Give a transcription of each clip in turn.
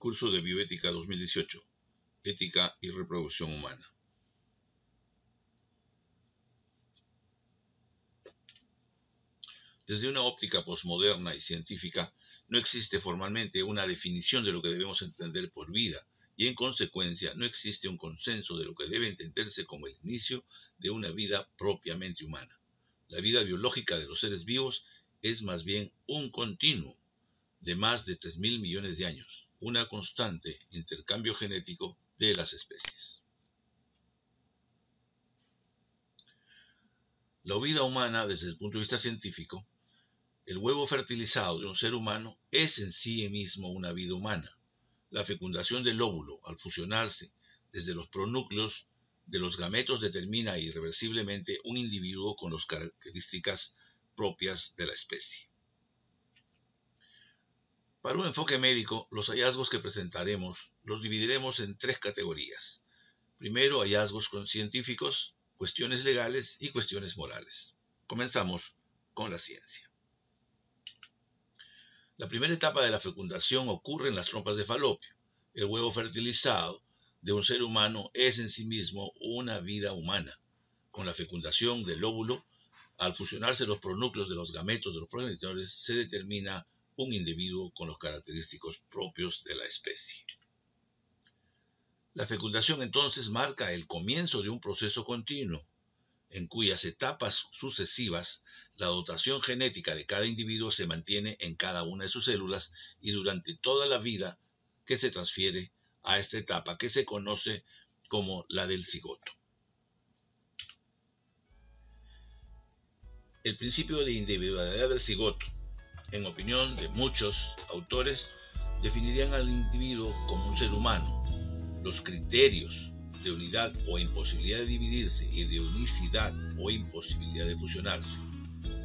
Curso de Bioética 2018. Ética y reproducción humana. Desde una óptica posmoderna y científica, no existe formalmente una definición de lo que debemos entender por vida, y en consecuencia no existe un consenso de lo que debe entenderse como el inicio de una vida propiamente humana. La vida biológica de los seres vivos es más bien un continuo de más de 3.000 millones de años, una constante intercambio genético de las especies. La vida humana, desde el punto de vista científico, el huevo fertilizado de un ser humano es en sí mismo una vida humana. La fecundación del óvulo, al fusionarse desde los pronúcleos de los gametos, determina irreversiblemente un individuo con las características propias de la especie. Para un enfoque médico, los hallazgos que presentaremos los dividiremos en tres categorías. Primero, hallazgos científicos, cuestiones legales y cuestiones morales. Comenzamos con la ciencia. La primera etapa de la fecundación ocurre en las trompas de falopio. El huevo fertilizado de un ser humano es en sí mismo una vida humana. Con la fecundación del óvulo, al fusionarse los pronúcleos de los gametos de los progenitores, se determina un individuo con los característicos propios de la especie. La fecundación entonces marca el comienzo de un proceso continuo, en cuyas etapas sucesivas la dotación genética de cada individuo se mantiene en cada una de sus células y durante toda la vida que se transfiere a esta etapa que se conoce como la del cigoto. El principio de individualidad del cigoto, en opinión de muchos autores, definirían al individuo como un ser humano. Los criterios de unidad o imposibilidad de dividirse y de unicidad o imposibilidad de fusionarse.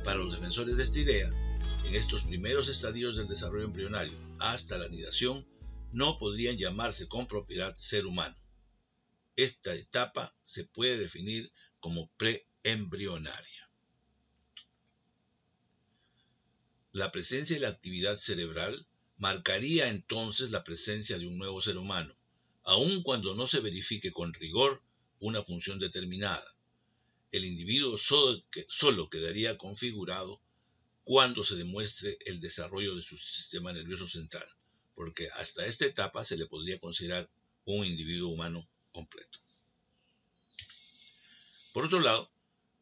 Para los defensores de esta idea, en estos primeros estadios del desarrollo embrionario hasta la anidación, no podrían llamarse con propiedad ser humano. Esta etapa se puede definir como preembrionaria. La presencia de la actividad cerebral marcaría entonces la presencia de un nuevo ser humano, aun cuando no se verifique con rigor una función determinada. El individuo solo quedaría configurado cuando se demuestre el desarrollo de su sistema nervioso central, porque hasta esta etapa se le podría considerar un individuo humano completo. Por otro lado,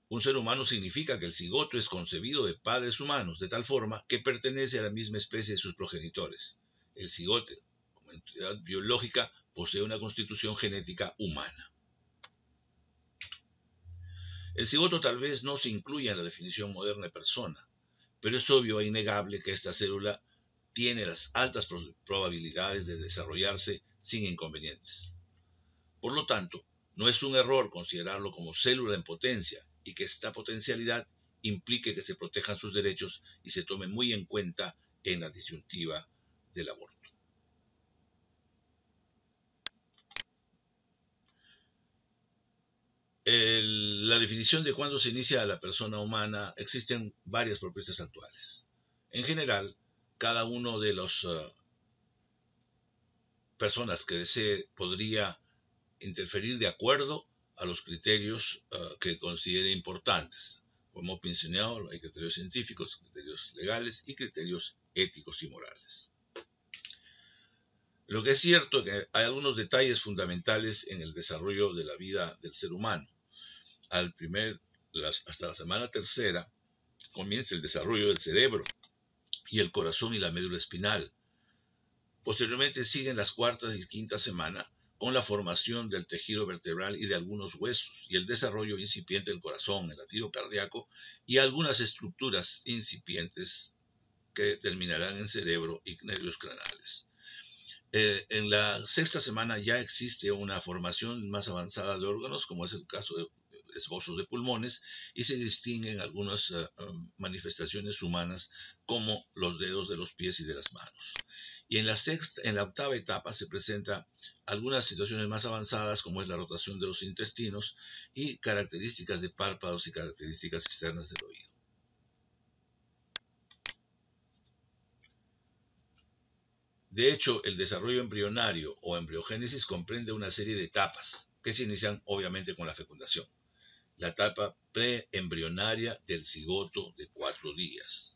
un ser humano significa que el cigoto es concebido de padres humanos, de tal forma que pertenece a la misma especie de sus progenitores. El cigoto, como entidad biológica, posee una constitución genética humana. El cigoto tal vez no se incluya en la definición moderna de persona, pero es obvio e innegable que esta célula tiene las altas probabilidades de desarrollarse sin inconvenientes. Por lo tanto, no es un error considerarlo como célula en potencia y que esta potencialidad implique que se protejan sus derechos y se tome muy en cuenta en la disyuntiva del aborto. La definición de cuándo se inicia la persona humana, existen varias propuestas actuales. En general, cada uno de las personas que desee podría interferir de acuerdo a los criterios que considere importantes. Como hemos mencionado, hay criterios científicos, criterios legales y criterios éticos y morales. Lo que es cierto es que hay algunos detalles fundamentales en el desarrollo de la vida del ser humano. Hasta la semana tercera comienza el desarrollo del cerebro y el corazón y la médula espinal. Posteriormente siguen las cuarta y quinta semana con la formación del tejido vertebral y de algunos huesos y el desarrollo incipiente del corazón, el latido cardíaco y algunas estructuras incipientes que terminarán en cerebro y nervios craneales. En la sexta semana ya existe una formación más avanzada de órganos, como es el caso de esbozos de pulmones, y se distinguen algunas manifestaciones humanas como los dedos de los pies y de las manos. Y en la octava etapa se presentan algunas situaciones más avanzadas, como es la rotación de los intestinos y características de párpados y características externas del oído. De hecho, el desarrollo embrionario o embriogénesis comprende una serie de etapas que se inician obviamente con la fecundación. La etapa preembrionaria del cigoto de 4 días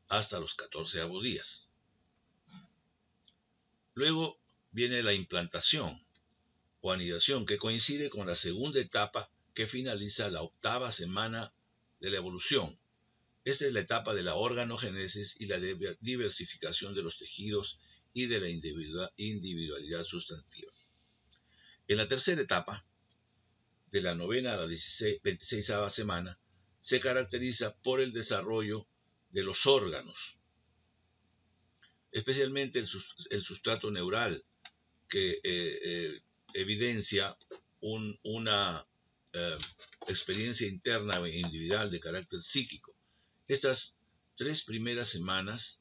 hasta los 14avos días. Luego viene la implantación o anidación, que coincide con la segunda etapa que finaliza la 8ª semana de la evolución. Esta es la etapa de la organogénesis y la diversificación de los tejidos y de la individualidad sustantiva. En la tercera etapa, de la 9ª a la 26ª semana, se caracteriza por el desarrollo de los órganos, especialmente el sustrato neural, que evidencia una experiencia interna e individual de carácter psíquico. Estas 3 primeras semanas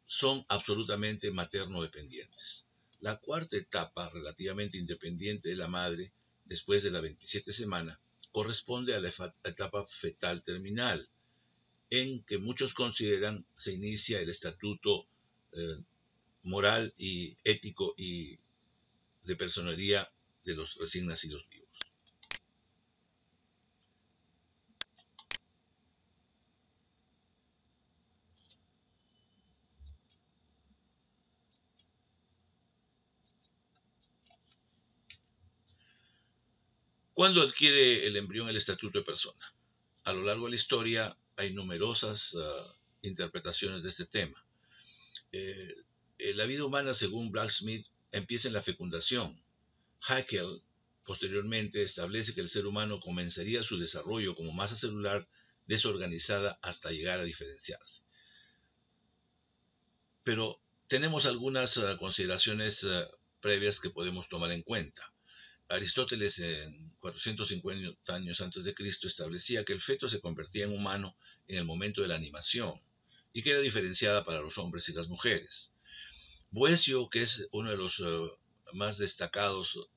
son absolutamente materno-dependientes. La cuarta etapa, relativamente independiente de la madre, después de la 27 semana, corresponde a la etapa fetal terminal, en que muchos consideran se inicia el estatuto moral y ético y de personería de los recién nacidos vivos. ¿Cuándo adquiere el embrión el estatuto de persona? A lo largo de la historia hay numerosas interpretaciones de este tema. La vida humana, según Blacksmith, empieza en la fecundación. Haeckel, posteriormente, establece que el ser humano comenzaría su desarrollo como masa celular desorganizada hasta llegar a diferenciarse. Pero tenemos algunas consideraciones previas que podemos tomar en cuenta. Aristóteles, en 450 años antes de Cristo, establecía que el feto se convertía en humano en el momento de la animación y que era diferenciada para los hombres y las mujeres. Boecio, que es uno de los más destacados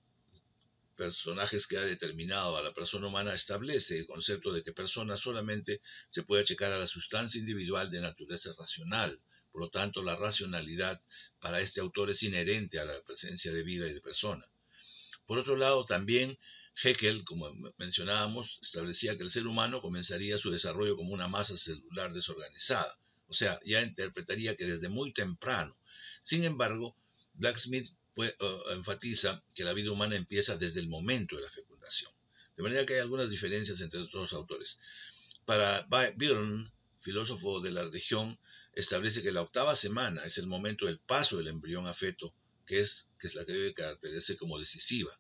personajes que ha determinado a la persona humana, establece el concepto de que persona solamente se puede achacar a la sustancia individual de naturaleza racional. Por lo tanto, la racionalidad para este autor es inherente a la presencia de vida y de persona. Por otro lado, también Haeckel, como mencionábamos, establecía que el ser humano comenzaría su desarrollo como una masa celular desorganizada. O sea, ya interpretaría que desde muy temprano. Sin embargo, Blacksmith enfatiza que la vida humana empieza desde el momento de la fecundación. De manera que hay algunas diferencias entre otros autores. Para Byrne, filósofo de la religión, establece que la 8ª semana es el momento del paso del embrión a feto, que es la que debe caracterizarse como decisiva.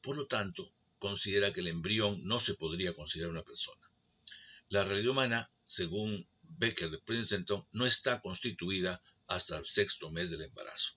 Por lo tanto, considera que el embrión no se podría considerar una persona. La realidad humana, según Becker de Princeton, no está constituida hasta el 6º mes del embarazo.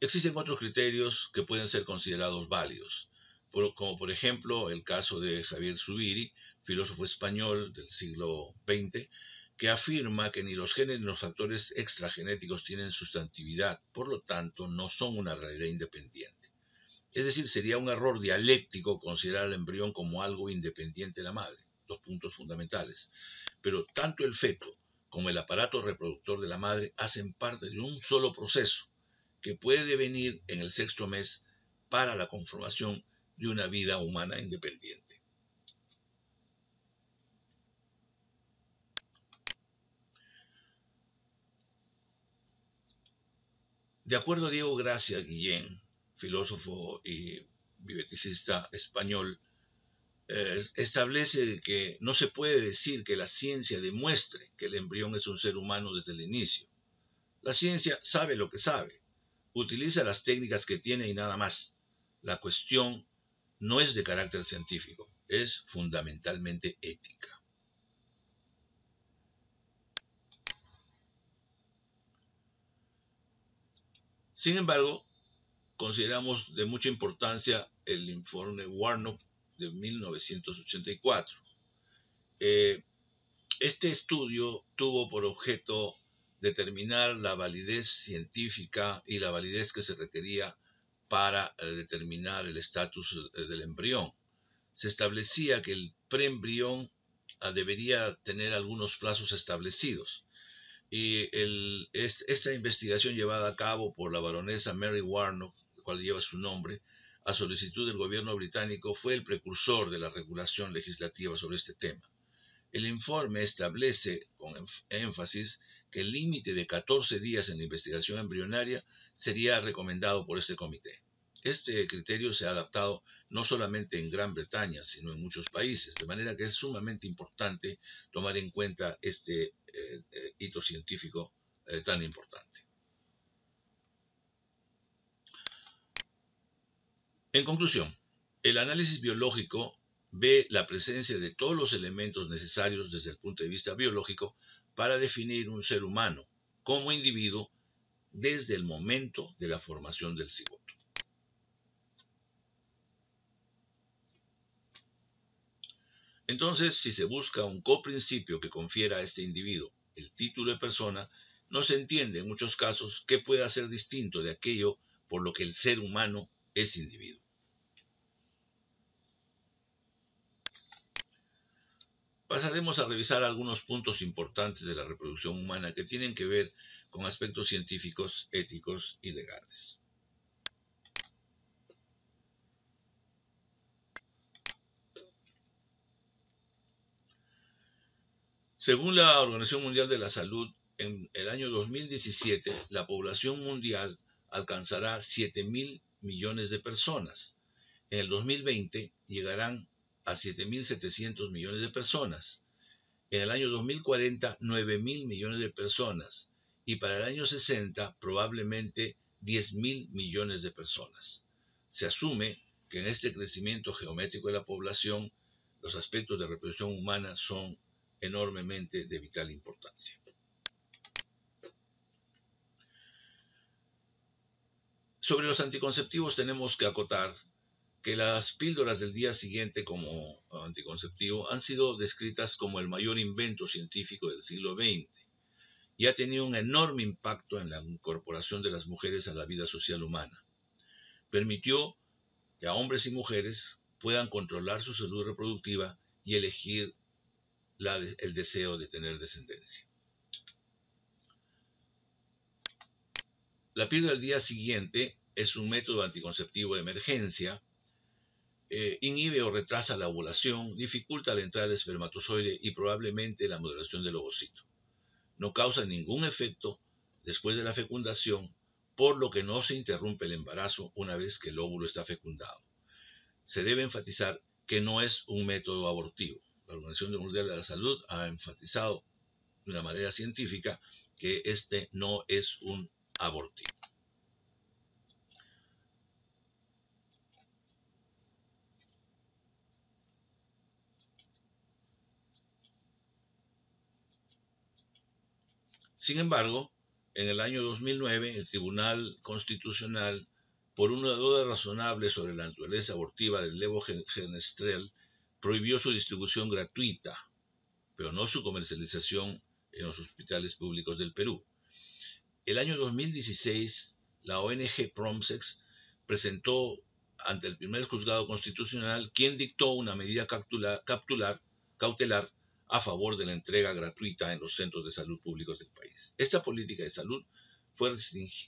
Existen otros criterios que pueden ser considerados válidos, como por ejemplo el caso de Javier Zubiri, filósofo español del siglo XX, que afirma que ni los genes ni los factores extragenéticos tienen sustantividad, por lo tanto no son una realidad independiente. Es decir, sería un error dialéctico considerar al embrión como algo independiente de la madre, 2 puntos fundamentales. Pero tanto el feto como el aparato reproductor de la madre hacen parte de un solo proceso, que puede devenir en el 6º mes para la conformación de una vida humana independiente. De acuerdo a Diego Gracia Guillén, filósofo y bioeticista español, establece que no se puede decir que la ciencia demuestre que el embrión es un ser humano desde el inicio. La ciencia sabe lo que sabe, utiliza las técnicas que tiene y nada más. La cuestión no es de carácter científico, es fundamentalmente ética. Sin embargo, consideramos de mucha importancia el informe Warnock de 1984. Este estudio tuvo por objeto determinar la validez científica y la validez que se requería para determinar el estatus del embrión. se establecía que el preembrión debería tener algunos plazos establecidos. Y esta investigación llevada a cabo por la baronesa Mary Warnock, la cual lleva su nombre, a solicitud del gobierno británico, fue el precursor de la regulación legislativa sobre este tema. El informe establece con énfasis que el límite de 14 días en la investigación embrionaria sería recomendado por este comité. Este criterio se ha adaptado no solamente en Gran Bretaña, sino en muchos países, de manera que es sumamente importante tomar en cuenta este hito científico tan importante. En conclusión, el análisis biológico ve la presencia de todos los elementos necesarios desde el punto de vista biológico para definir un ser humano como individuo desde el momento de la formación del cigoto. Entonces, si se busca un coprincipio que confiera a este individuo el título de persona, no se entiende en muchos casos qué puede hacer distinto de aquello por lo que el ser humano es individuo. Pasaremos a revisar algunos puntos importantes de la reproducción humana que tienen que ver con aspectos científicos, éticos y legales. Según la Organización Mundial de la Salud, en el año 2017 la población mundial alcanzará 7.000 millones de personas. En el 2020 llegarán a 7.700 millones de personas. En el año 2040, 9.000 millones de personas. Y para el año 60, probablemente 10.000 millones de personas. Se asume que en este crecimiento geométrico de la población, los aspectos de reproducción humana son enormemente de vital importancia. Sobre los anticonceptivos tenemos que acotar que las píldoras del día siguiente como anticonceptivo han sido descritas como el mayor invento científico del siglo XX y ha tenido un enorme impacto en la incorporación de las mujeres a la vida social humana. Permitió que a hombres y mujeres puedan controlar su salud reproductiva y elegir el deseo de tener descendencia. La píldora del día siguiente es un método anticonceptivo de emergencia. Inhibe o retrasa la ovulación, dificulta la entrada del espermatozoide y probablemente la maduración del ovocito. No causa ningún efecto después de la fecundación, por lo que no se interrumpe el embarazo una vez que el óvulo está fecundado. Se debe enfatizar que no es un método abortivo. La Organización Mundial de la Salud ha enfatizado de una manera científica que este no es un abortivo. Sin embargo, en el año 2009, el Tribunal Constitucional, por una duda razonable sobre la naturaleza abortiva del levogestrel, prohibió su distribución gratuita, pero no su comercialización en los hospitales públicos del Perú. El año 2016, la ONG Promsex presentó ante el primer juzgado constitucional, quien dictó una medida cautelar a favor de la entrega gratuita en los centros de salud públicos del país. Esta política de salud fue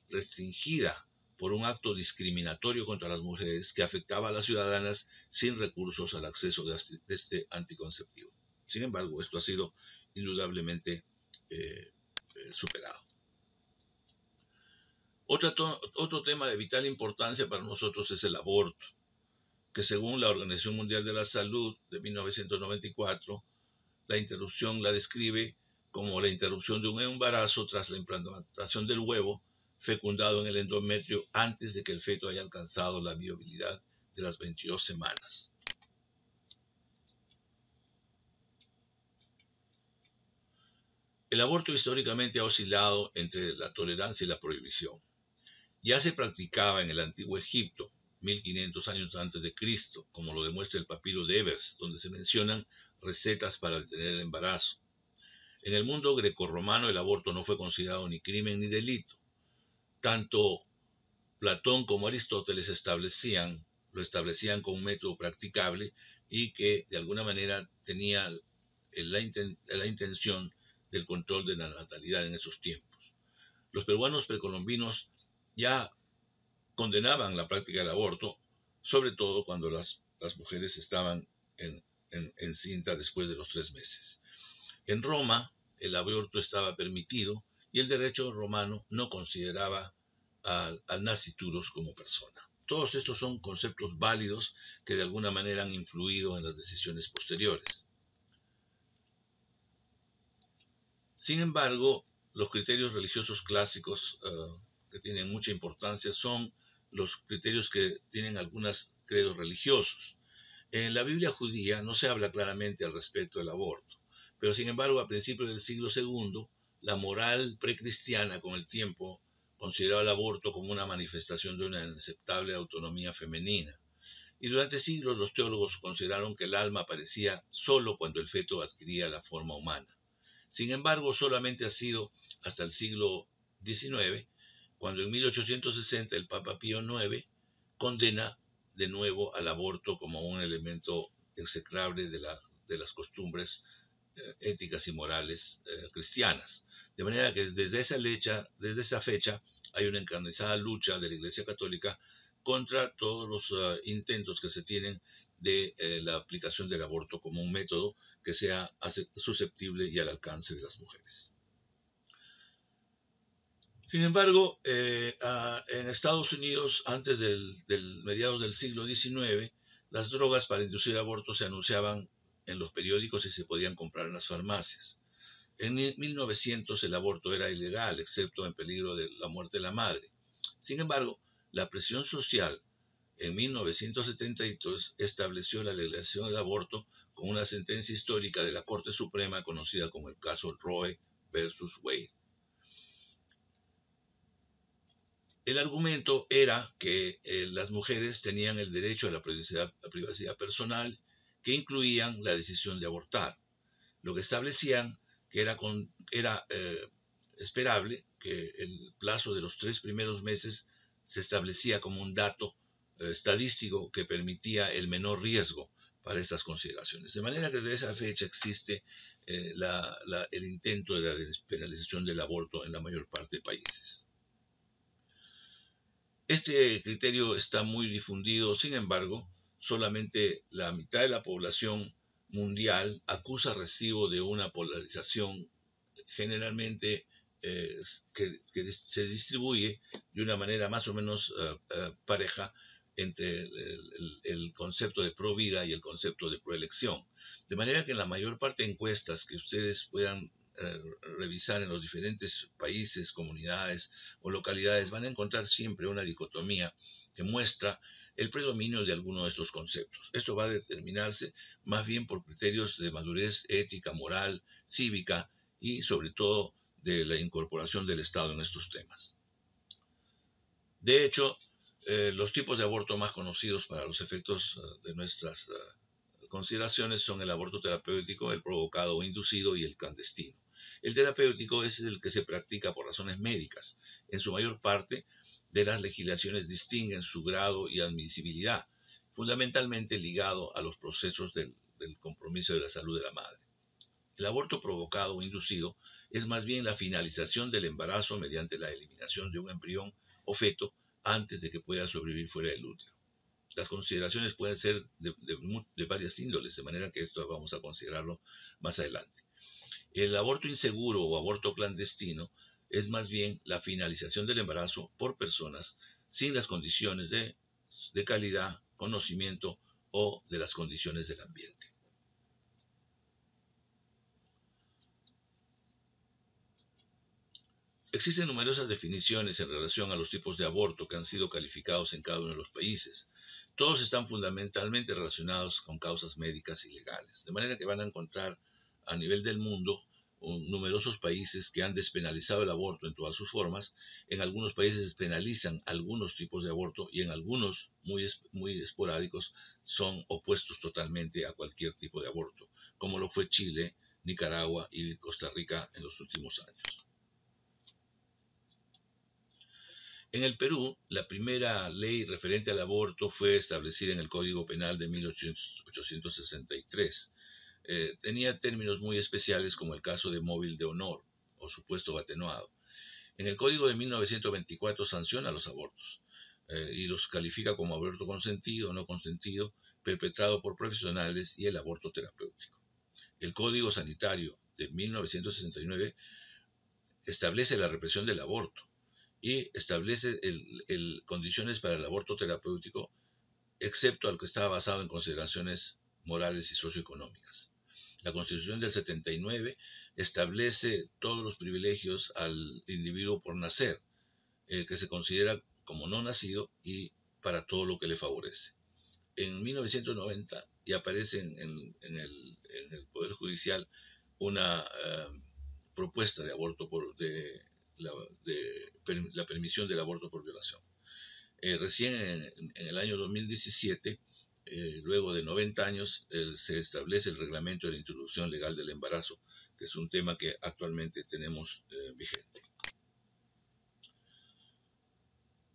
restringida por un acto discriminatorio contra las mujeres que afectaba a las ciudadanas sin recursos al acceso de este anticonceptivo. Sin embargo, esto ha sido indudablemente superado. Otro tema de vital importancia para nosotros es el aborto, que según la Organización Mundial de la Salud de 1994, la interrupción la describe como la interrupción de un embarazo tras la implantación del huevo fecundado en el endometrio antes de que el feto haya alcanzado la viabilidad de las 22 semanas. El aborto históricamente ha oscilado entre la tolerancia y la prohibición. Ya se practicaba en el antiguo Egipto, 1500 años antes de Cristo, como lo demuestra el papiro de Ebers, donde se mencionan recetas para detener el embarazo. En el mundo grecorromano el aborto no fue considerado ni crimen ni delito. Tanto Platón como Aristóteles establecían lo establecían con un método practicable y que de alguna manera tenía la intención del control de la natalidad en esos tiempos. Los peruanos precolombinos ya condenaban la práctica del aborto, sobre todo cuando las mujeres estaban en cinta después de los 3 meses. En Roma, el aborto estaba permitido y el derecho romano no consideraba al nasciturus como persona. Todos estos son conceptos válidos que de alguna manera han influido en las decisiones posteriores. Sin embargo, los criterios religiosos clásicos que tienen mucha importancia son los criterios que tienen algunos credos religiosos. En la Biblia judía no se habla claramente al respecto del aborto, pero sin embargo a principios del siglo II, la moral precristiana con el tiempo consideraba el aborto como una manifestación de una inaceptable autonomía femenina. Y durante siglos los teólogos consideraron que el alma aparecía solo cuando el feto adquiría la forma humana. Sin embargo, solamente ha sido hasta el siglo XIX, cuando en 1860 el Papa Pío IX condena de nuevo al aborto como un elemento execrable de las costumbres éticas y morales cristianas. De manera que desde esa fecha hay una encarnizada lucha de la Iglesia Católica contra todos los intentos que se tienen de la aplicación del aborto como un método que sea susceptible y al alcance de las mujeres. Sin embargo, en Estados Unidos, antes del mediados del siglo XIX, las drogas para inducir abortos se anunciaban en los periódicos y se podían comprar en las farmacias. En 1900 el aborto era ilegal, excepto en peligro de la muerte de la madre. Sin embargo, la presión social en 1972 estableció la legalización del aborto con una sentencia histórica de la Corte Suprema conocida como el caso Roe versus Wade. El argumento era que las mujeres tenían el derecho a la privacidad personal, que incluían la decisión de abortar, lo que establecían que era esperable que el plazo de los 3 primeros meses se establecía como un dato estadístico que permitía el menor riesgo para estas consideraciones. De manera que desde esa fecha existe el intento de la despenalización del aborto en la mayor parte de países. Este criterio está muy difundido, sin embargo, solamente la mitad de la población mundial acusa recibo de una polarización generalmente que se distribuye de una manera más o menos pareja entre el concepto de pro vida y el concepto de pro elección. De manera que en la mayor parte de encuestas que ustedes puedan revisar en los diferentes países, comunidades o localidades, van a encontrar siempre una dicotomía que muestra el predominio de alguno de estos conceptos. Esto va a determinarse más bien por criterios de madurez ética, moral, cívica y sobre todo de la incorporación del Estado en estos temas. De hecho, los tipos de aborto más conocidos para los efectos de nuestras consideraciones son el aborto terapéutico, el provocado o inducido y el clandestino. El terapéutico es el que se practica por razones médicas. En su mayor parte de las legislaciones distinguen su grado y admisibilidad, fundamentalmente ligado a los procesos del compromiso de la salud de la madre. El aborto provocado o inducido es más bien la finalización del embarazo mediante la eliminación de un embrión o feto antes de que pueda sobrevivir fuera del útero. Las consideraciones pueden ser de varias índoles, de manera que esto vamos a considerarlo más adelante. El aborto inseguro o aborto clandestino es más bien la finalización del embarazo por personas sin las condiciones de calidad, conocimiento o de las condiciones del ambiente. Existen numerosas definiciones en relación a los tipos de aborto que han sido calificados en cada uno de los países. Todos están fundamentalmente relacionados con causas médicas y legales, de manera que van a encontrar a nivel del mundo numerosos países que han despenalizado el aborto en todas sus formas. En algunos países despenalizan algunos tipos de aborto y en algunos muy esporádicos son opuestos totalmente a cualquier tipo de aborto, como lo fue Chile, Nicaragua y Costa Rica en los últimos años. En el Perú, la primera ley referente al aborto fue establecida en el Código Penal de 1863. Tenía términos muy especiales como el caso de móvil de honor o supuesto atenuado. En el Código de 1924 sanciona los abortos y los califica como aborto consentido o no consentido, perpetrado por profesionales y el aborto terapéutico. El Código Sanitario de 1969 establece la represión del aborto y establece condiciones para el aborto terapéutico, excepto al que estaba basado en consideraciones morales y socioeconómicas. La Constitución del 79 establece todos los privilegios al individuo por nacer, que se considera como no nacido y para todo lo que le favorece. En 1990 y aparece en el Poder Judicial una propuesta de aborto de la permisión del aborto por violación. Recién en el año 2017, luego de 90 años, se establece el reglamento de la introducción legal del embarazo, que es un tema que actualmente tenemos vigente.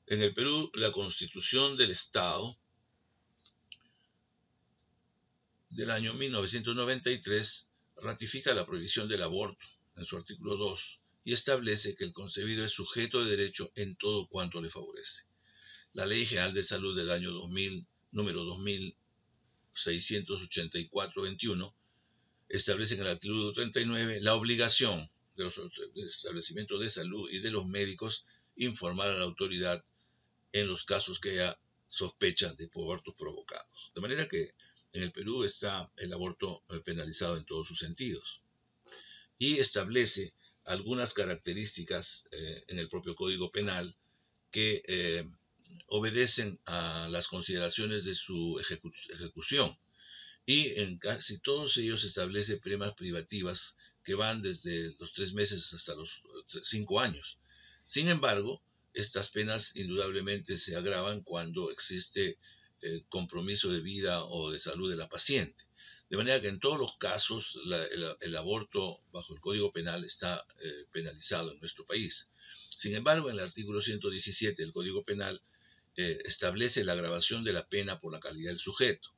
En el Perú, la Constitución del Estado del año 1993 ratifica la prohibición del aborto en su artículo 2 y establece que el concebido es sujeto de derecho en todo cuanto le favorece. La Ley General de Salud del año 2000, número 2684-21, establece en el artículo 39 la obligación de los establecimientos de salud y de los médicos informar a la autoridad en los casos que haya sospecha de abortos provocados. De manera que en el Perú está el aborto penalizado en todos sus sentidos y establece algunas características en el propio Código Penal que obedecen a las consideraciones de su ejecución, y en casi todos ellos establece penas privativas que van desde los 3 meses hasta los 5 años. Sin embargo, estas penas indudablemente se agravan cuando existe compromiso de vida o de salud de la paciente. De manera que en todos los casos el aborto bajo el Código Penal está penalizado en nuestro país. Sin embargo, en el artículo 117 del Código Penal establece la agravación de la pena por la calidad del sujeto.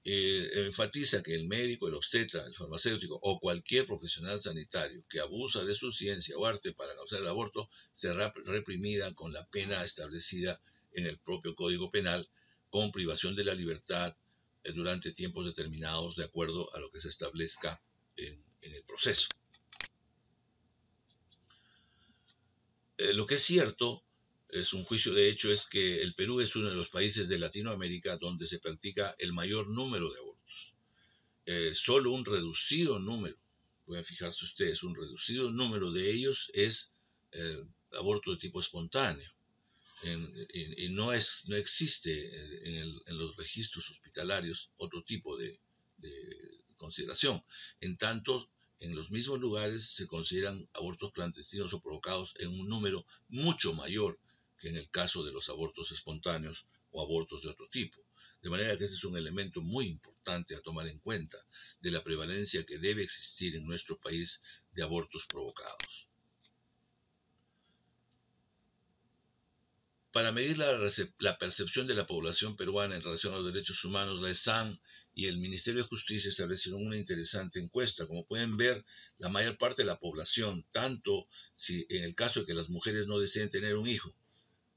Enfatiza que el médico, el obstetra, el farmacéutico o cualquier profesional sanitario que abusa de su ciencia o arte para causar el aborto será reprimida con la pena establecida en el propio Código Penal, con privación de la libertad durante tiempos determinados de acuerdo a lo que se establezca en el proceso. Lo que es cierto, es un juicio de hecho, es que el Perú es uno de los países de Latinoamérica donde se practica el mayor número de abortos. Solo un reducido número, pueden fijarse ustedes, un reducido número de ellos es aborto de tipo espontáneo. Y no existe en los registros hospitalarios otro tipo de consideración. En tanto, en los mismos lugares se consideran abortos clandestinos o provocados en un número mucho mayor que en el caso de los abortos espontáneos o abortos de otro tipo. De manera que este es un elemento muy importante a tomar en cuenta de la prevalencia que debe existir en nuestro país de abortos provocados. Para medir la percepción de la población peruana en relación a los derechos humanos, la ESAM y el Ministerio de Justicia establecieron una interesante encuesta. Como pueden ver, la mayor parte de la población, tanto si en el caso de que las mujeres no deseen tener un hijo,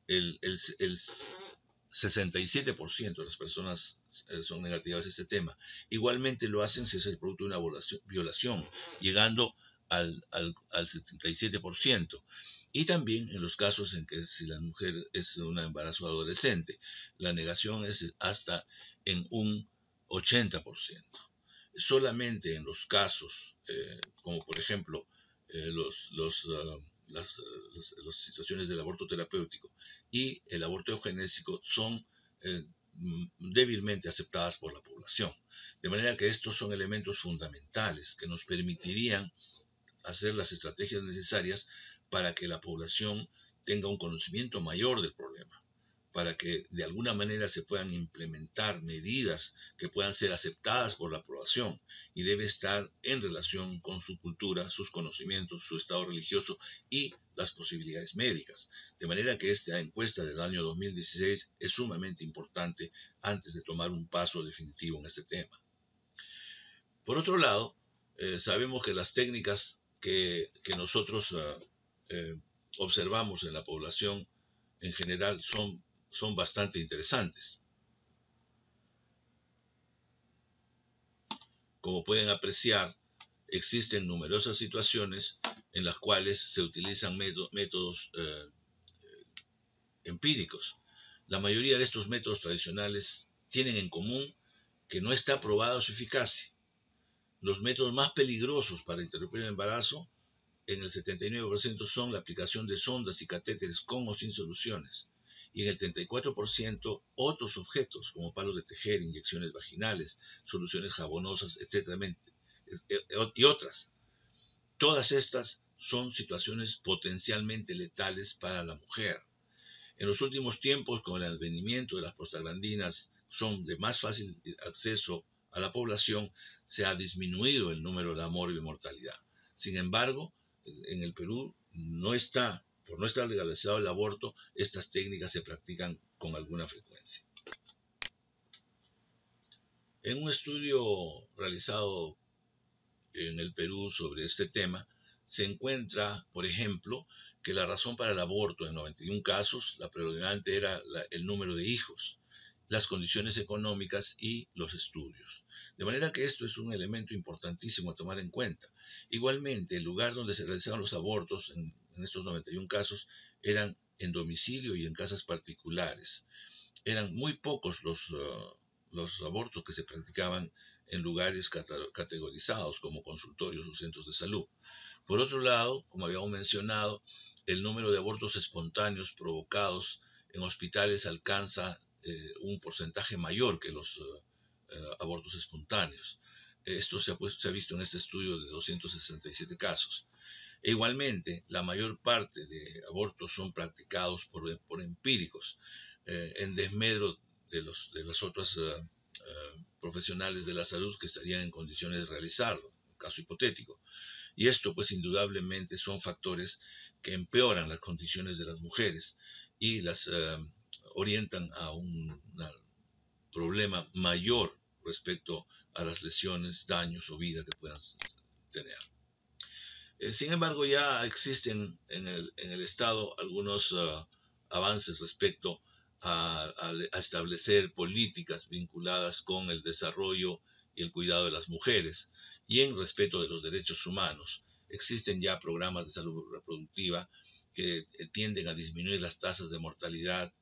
el 67% de las personas son negativas a este tema. Igualmente lo hacen si es el producto de una violación, llegando al 77%. Y también en los casos en que si la mujer es un embarazo adolescente, la negación es hasta en un 80%. Solamente en los casos, como por ejemplo las situaciones del aborto terapéutico y el aborto eugenésico, son débilmente aceptadas por la población. De manera que estos son elementos fundamentales que nos permitirían hacer las estrategias necesarias para que la población tenga un conocimiento mayor del problema. para que de alguna manera se puedan implementar medidas que puedan ser aceptadas por la población, y debe estar en relación con su cultura, sus conocimientos, su estado religioso y las posibilidades médicas. De manera que esta encuesta del año 2016 es sumamente importante antes de tomar un paso definitivo en este tema. Por otro lado, sabemos que las técnicas que nosotros observamos en la población en general son bastante interesantes. Como pueden apreciar, existen numerosas situaciones en las cuales se utilizan métodos empíricos. La mayoría de estos métodos tradicionales tienen en común que no está probada su eficacia. Los métodos más peligrosos para interrumpir el embarazo, en el 79% son la aplicación de sondas y catéteres con o sin soluciones, y en el 34% otros objetos como palos de tejer, inyecciones vaginales, soluciones jabonosas, etc. y otras. Todas estas son situaciones potencialmente letales para la mujer. En los últimos tiempos, con el advenimiento de las prostaglandinas, son de más fácil acceso a la población, se ha disminuido el número de amor y mortalidad. Sin embargo, en el Perú por no estar legalizado el aborto, estas técnicas se practican con alguna frecuencia. En un estudio realizado en el Perú sobre este tema, se encuentra, por ejemplo, que la razón para el aborto en 91 casos, la predominante era el número de hijos, las condiciones económicas y los estudios. De manera que esto es un elemento importantísimo a tomar en cuenta. Igualmente, el lugar donde se realizaban los abortos en estos 91 casos eran en domicilio y en casas particulares. Eran muy pocos los abortos que se practicaban en lugares categorizados como consultorios o centros de salud. Por otro lado, como habíamos mencionado, el número de abortos espontáneos provocados en hospitales alcanza un porcentaje mayor que los abortos espontáneos. Esto se ha visto en este estudio de 267 casos. E igualmente, la mayor parte de abortos son practicados por empíricos, en desmedro de las otras profesionales de la salud que estarían en condiciones de realizarlo, un caso hipotético. Y esto, pues, indudablemente son factores que empeoran las condiciones de las mujeres y las orientan a un problema mayor respecto a las lesiones, daños o vida que puedan tener. Sin embargo, ya existen en el Estado algunos avances respecto a establecer políticas vinculadas con el desarrollo y el cuidado de las mujeres y en respeto de los derechos humanos. Existen ya programas de salud reproductiva que tienden a disminuir las tasas de mortalidad,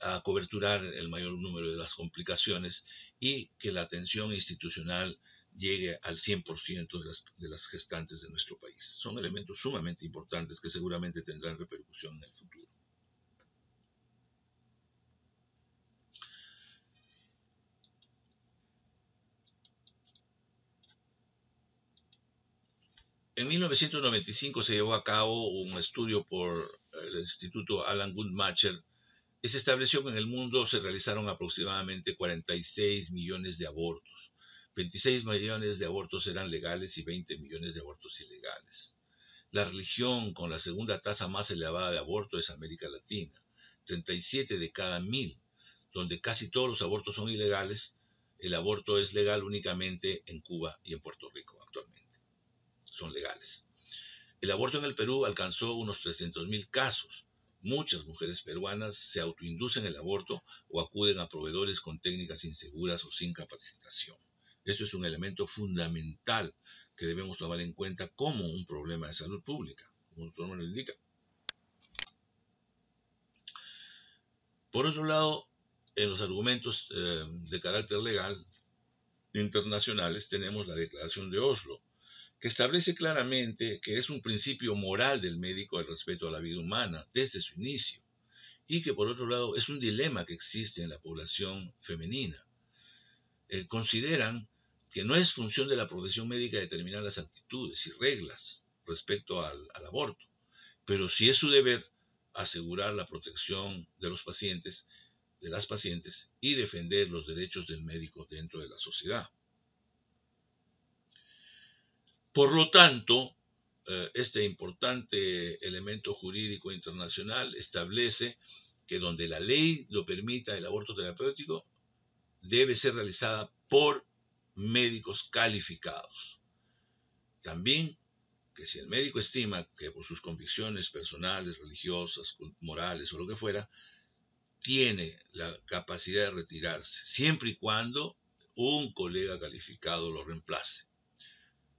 a coberturar el mayor número de las complicaciones y que la atención institucional llegue al 100% de las gestantes de nuestro país. Son elementos sumamente importantes que seguramente tendrán repercusión en el futuro. En 1995 se llevó a cabo un estudio por el Instituto Alan Guttmacher y se estableció que en el mundo se realizaron aproximadamente 46 millones de abortos. 26 millones de abortos eran legales y 20 millones de abortos ilegales. La región con la segunda tasa más elevada de aborto es América Latina, 37 de cada 1000, donde casi todos los abortos son ilegales. El aborto es legal únicamente en Cuba y en Puerto Rico actualmente. Son legales. El aborto en el Perú alcanzó unos 300.000 casos. Muchas mujeres peruanas se autoinducen el aborto o acuden a proveedores con técnicas inseguras o sin capacitación. Esto es un elemento fundamental que debemos tomar en cuenta como un problema de salud pública, como su nombre lo indica. Por otro lado, en los argumentos de carácter legal internacionales tenemos la Declaración de Oslo, que establece claramente que es un principio moral del médico el respeto a la vida humana desde su inicio, y que por otro lado es un dilema que existe en la población femenina. Consideran que no es función de la profesión médica determinar las actitudes y reglas respecto al aborto, pero sí es su deber asegurar la protección de los pacientes, de las pacientes, y defender los derechos del médico dentro de la sociedad. Por lo tanto, este importante elemento jurídico internacional establece que donde la ley lo permita, el aborto terapéutico debe ser realizada por médicos calificados. También que si el médico estima que por sus convicciones personales, religiosas, morales o lo que fuera, tiene la capacidad de retirarse, siempre y cuando un colega calificado lo reemplace.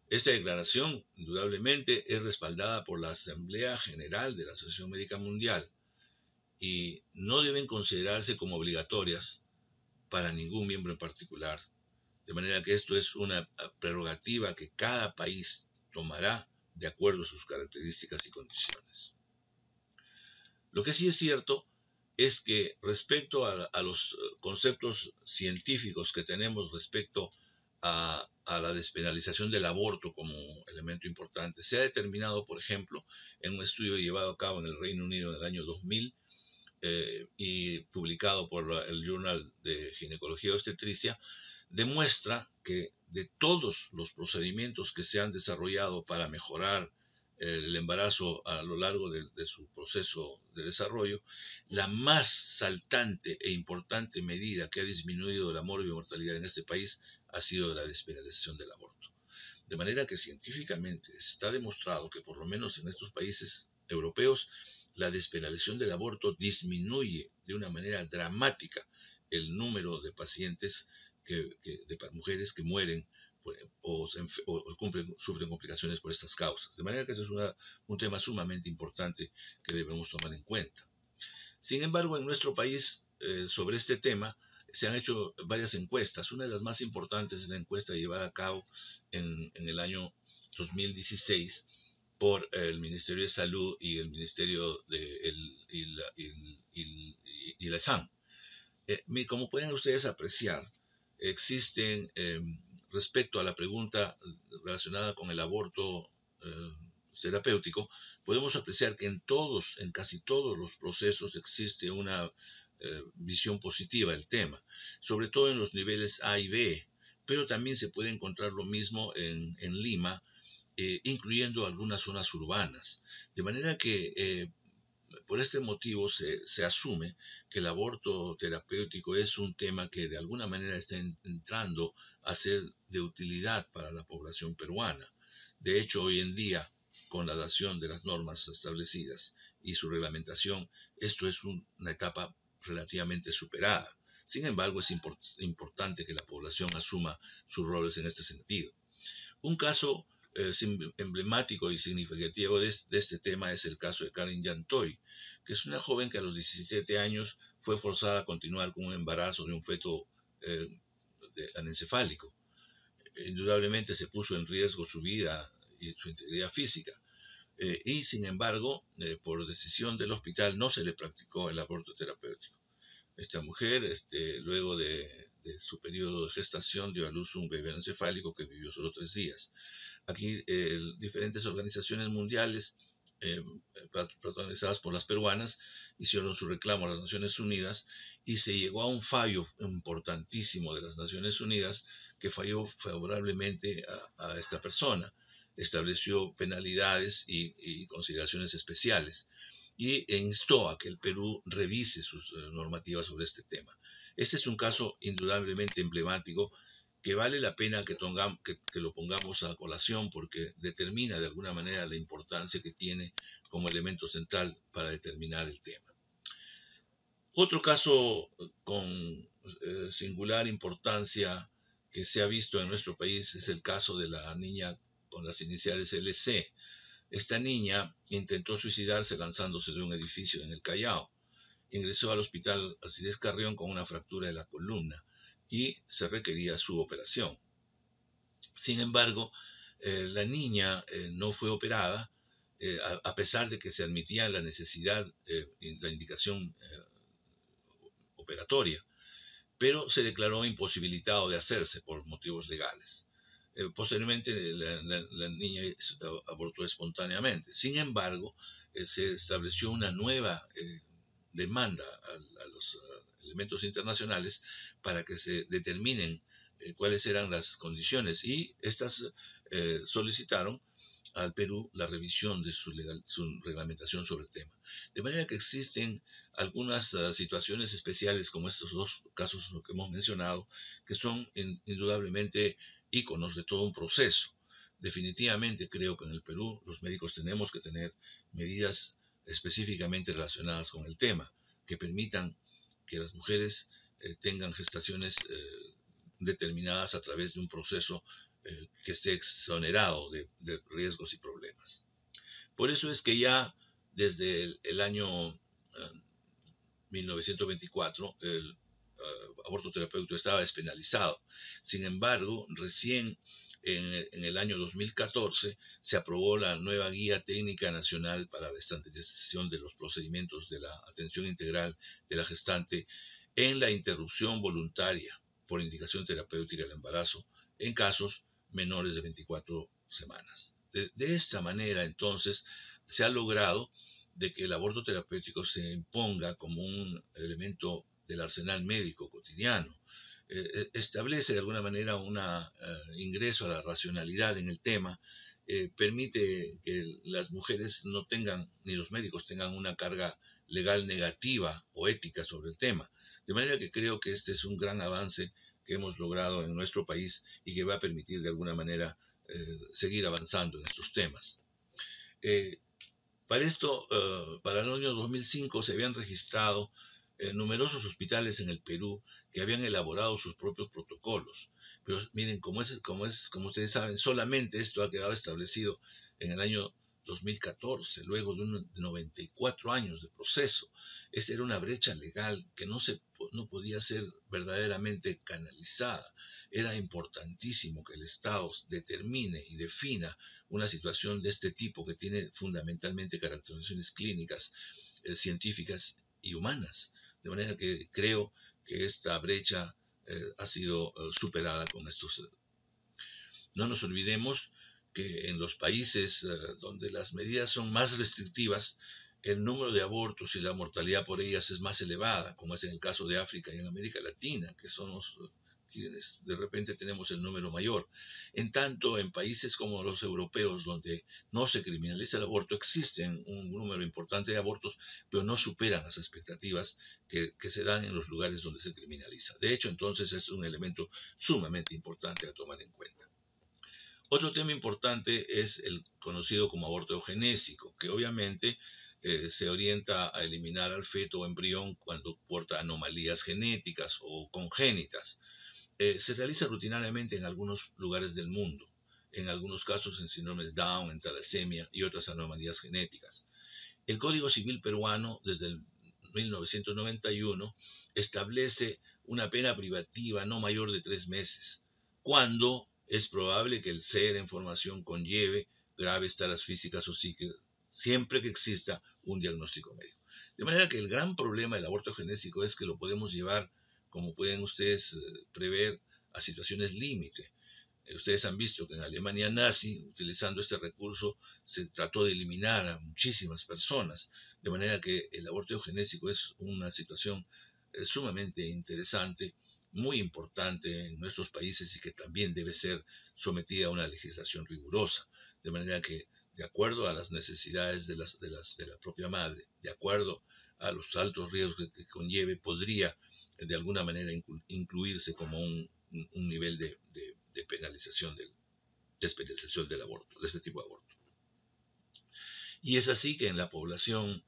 Esta declaración, indudablemente, es respaldada por la Asamblea General de la Asociación Médica Mundial y no deben considerarse como obligatorias para ningún miembro en particular. De manera que esto es una prerrogativa que cada país tomará de acuerdo a sus características y condiciones. Lo que sí es cierto es que respecto a los conceptos científicos que tenemos respecto a la despenalización del aborto como elemento importante, se ha determinado, por ejemplo, en un estudio llevado a cabo en el Reino Unido en el año 2000 y publicado por el Journal de Ginecología y Obstetricia, demuestra que de todos los procedimientos que se han desarrollado para mejorar el embarazo a lo largo de su proceso de desarrollo, la más saltante e importante medida que ha disminuido la mortalidad en este país ha sido la despenalización del aborto. De manera que científicamente está demostrado que por lo menos en estos países europeos la despenalización del aborto disminuye de una manera dramática el número de pacientes, de mujeres que mueren o sufren complicaciones por estas causas. De manera que eso es un tema sumamente importante que debemos tomar en cuenta. Sin embargo, en nuestro país, sobre este tema, se han hecho varias encuestas. Una de las más importantes es la encuesta llevada a cabo en el año 2016 por el Ministerio de Salud y el Ministerio y la SAN. Como pueden ustedes apreciar, existen, respecto a la pregunta relacionada con el aborto terapéutico, podemos apreciar que en casi todos los procesos existe una visión positiva del tema, sobre todo en los niveles A y B, pero también se puede encontrar lo mismo en Lima, incluyendo algunas zonas urbanas. De manera que por este motivo se asume que el aborto terapéutico es un tema que de alguna manera está entrando a ser de utilidad para la población peruana. De hecho, hoy en día, con la dación de las normas establecidas y su reglamentación, esto es una etapa relativamente superada. Sin embargo, es importante que la población asuma sus roles en este sentido. Un caso emblemático y significativo de este tema es el caso de Karen Yantoy, que es una joven que a los 17 años fue forzada a continuar con un embarazo de un feto anencefálico. Indudablemente se puso en riesgo su vida y su integridad física. Y sin embargo, por decisión del hospital no se le practicó el aborto terapéutico. Esta mujer, luego de su periodo de gestación, dio a luz un bebé encefálico que vivió solo 3 días. Aquí diferentes organizaciones mundiales, protagonizadas por las peruanas, hicieron su reclamo a las Naciones Unidas y se llegó a un fallo importantísimo de las Naciones Unidas que falló favorablemente a esta persona. Estableció penalidades y consideraciones especiales e instó a que el Perú revise sus normativas sobre este tema. Este es un caso indudablemente emblemático que vale la pena que lo pongamos a colación porque determina de alguna manera la importancia que tiene como elemento central para determinar el tema. Otro caso con singular importancia que se ha visto en nuestro país es el caso de la niña con las iniciales LC. Esta niña intentó suicidarse lanzándose de un edificio en el Callao. Ingresó al hospital Alcides Carrión con una fractura de la columna y se requería su operación. Sin embargo, la niña no fue operada, a pesar de que se admitía la necesidad, la indicación operatoria, pero se declaró imposibilitado de hacerse por motivos legales. Posteriormente, la niña abortó espontáneamente. Sin embargo, se estableció una nueva demanda a los elementos internacionales para que se determinen cuáles eran las condiciones, y estas solicitaron al Perú la revisión de su reglamentación sobre el tema. De manera que existen algunas situaciones especiales, como estos dos casos que hemos mencionado, que son indudablemente íconos de todo un proceso. Definitivamente creo que en el Perú los médicos tenemos que tener medidas específicamente relacionadas con el tema, que permitan que las mujeres tengan gestaciones determinadas a través de un proceso que esté exonerado de riesgos y problemas. Por eso es que ya desde el año 1924 el aborto terapéutico estaba despenalizado. Sin embargo, recién en el año 2014 se aprobó la nueva Guía Técnica Nacional para la Estandarización de los Procedimientos de la Atención Integral de la Gestante en la interrupción voluntaria por indicación terapéutica del embarazo en casos menores de 24 semanas. De esta manera, entonces, se ha logrado de que el aborto terapéutico se imponga como un elemento del arsenal médico cotidiano. Establece de alguna manera un ingreso a la racionalidad en el tema, permite que las mujeres no tengan, ni los médicos tengan una carga legal negativa o ética sobre el tema. De manera que creo que este es un gran avance que hemos logrado en nuestro país y que va a permitir de alguna manera seguir avanzando en estos temas. Para esto, para el año 2005 se habían registrado numerosos hospitales en el Perú que habían elaborado sus propios protocolos. Pero miren, como ustedes saben, solamente esto ha quedado establecido en el año 2014, luego de 94 años de proceso. Esa era una brecha legal que no podía ser verdaderamente canalizada. Era importantísimo que el Estado determine y defina una situación de este tipo que tiene fundamentalmente caracterizaciones clínicas, científicas y humanas. De manera que creo que esta brecha ha sido superada con estos. No nos olvidemos que en los países donde las medidas son más restrictivas, el número de abortos y la mortalidad por ellas es más elevada, como es en el caso de África y en América Latina, que somos quienes de repente tenemos el número mayor. En tanto, en países como los europeos, donde no se criminaliza el aborto, existen un número importante de abortos, pero no superan las expectativas que se dan en los lugares donde se criminaliza. De hecho, entonces es un elemento sumamente importante a tomar en cuenta. Otro tema importante es el conocido como aborto eugenésico, que obviamente se orienta a eliminar al feto o embrión cuando porta anomalías genéticas o congénitas. Se realiza rutinariamente en algunos lugares del mundo, en algunos casos en síndromes Down, en talasemia y otras anomalías genéticas. El Código Civil peruano, desde el 1991, establece una pena privativa no mayor de 3 meses, cuando es probable que el ser en formación conlleve graves taras físicas o psíquicas, siempre que exista un diagnóstico médico. De manera que el gran problema del aborto genésico es que lo podemos llevar, como pueden ustedes prever, a situaciones límite. Ustedes han visto que en Alemania nazi, utilizando este recurso, se trató de eliminar a muchísimas personas, de manera que el aborto eugenésico es una situación sumamente interesante, muy importante en nuestros países y que también debe ser sometida a una legislación rigurosa, de manera que, de acuerdo a las necesidades de la propia madre, de acuerdo a los altos riesgos que conlleve, podría de alguna manera incluirse como un nivel de penalización despenalización del aborto, de este tipo de aborto. Y es así que en la población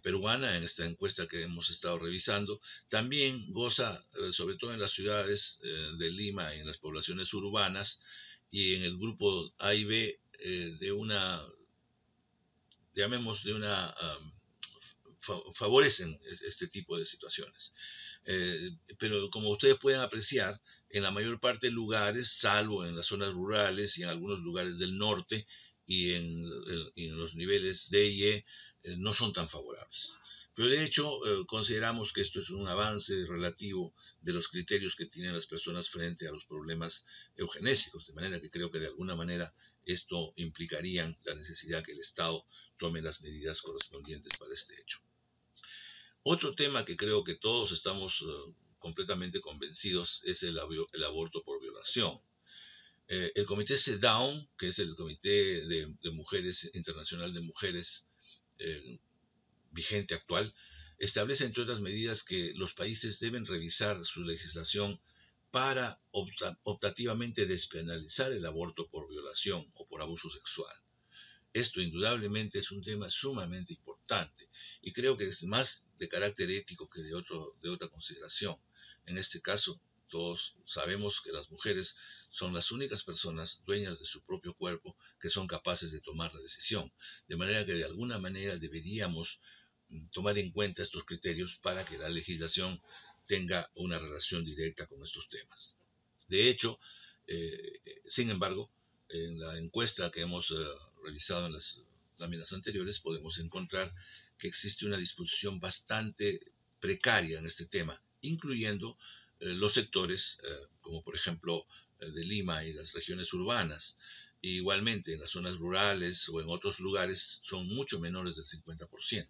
peruana, en esta encuesta que hemos estado revisando, también goza, sobre todo en las ciudades de Lima y en las poblaciones urbanas, y en el grupo A y B, de una, favorecen este tipo de situaciones. Pero como ustedes pueden apreciar, en la mayor parte de lugares, salvo en las zonas rurales y en algunos lugares del norte y en los niveles D y E, no son tan favorables. Pero de hecho, consideramos que esto es un avance relativo de los criterios que tienen las personas frente a los problemas eugenésicos, de manera que creo que de alguna manera esto implicaría la necesidad que el Estado tomen las medidas correspondientes para este hecho. Otro tema que creo que todos estamos completamente convencidos es el aborto por violación. El comité CEDAW, que es el Comité de Mujeres Internacional de Mujeres vigente actual, establece entre otras medidas que los países deben revisar su legislación para optativamente despenalizar el aborto por violación o por abuso sexual. Esto indudablemente es un tema sumamente importante y creo que es más de carácter ético que de otra consideración. En este caso, todos sabemos que las mujeres son las únicas personas dueñas de su propio cuerpo que son capaces de tomar la decisión. De manera que de alguna manera deberíamos tomar en cuenta estos criterios para que la legislación tenga una relación directa con estos temas. De hecho, sin embargo, en la encuesta que hemos revisado en las láminas anteriores, podemos encontrar que existe una disposición bastante precaria en este tema, incluyendo los sectores, como por ejemplo de Lima y las regiones urbanas. E igualmente, en las zonas rurales o en otros lugares son mucho menores del 50%.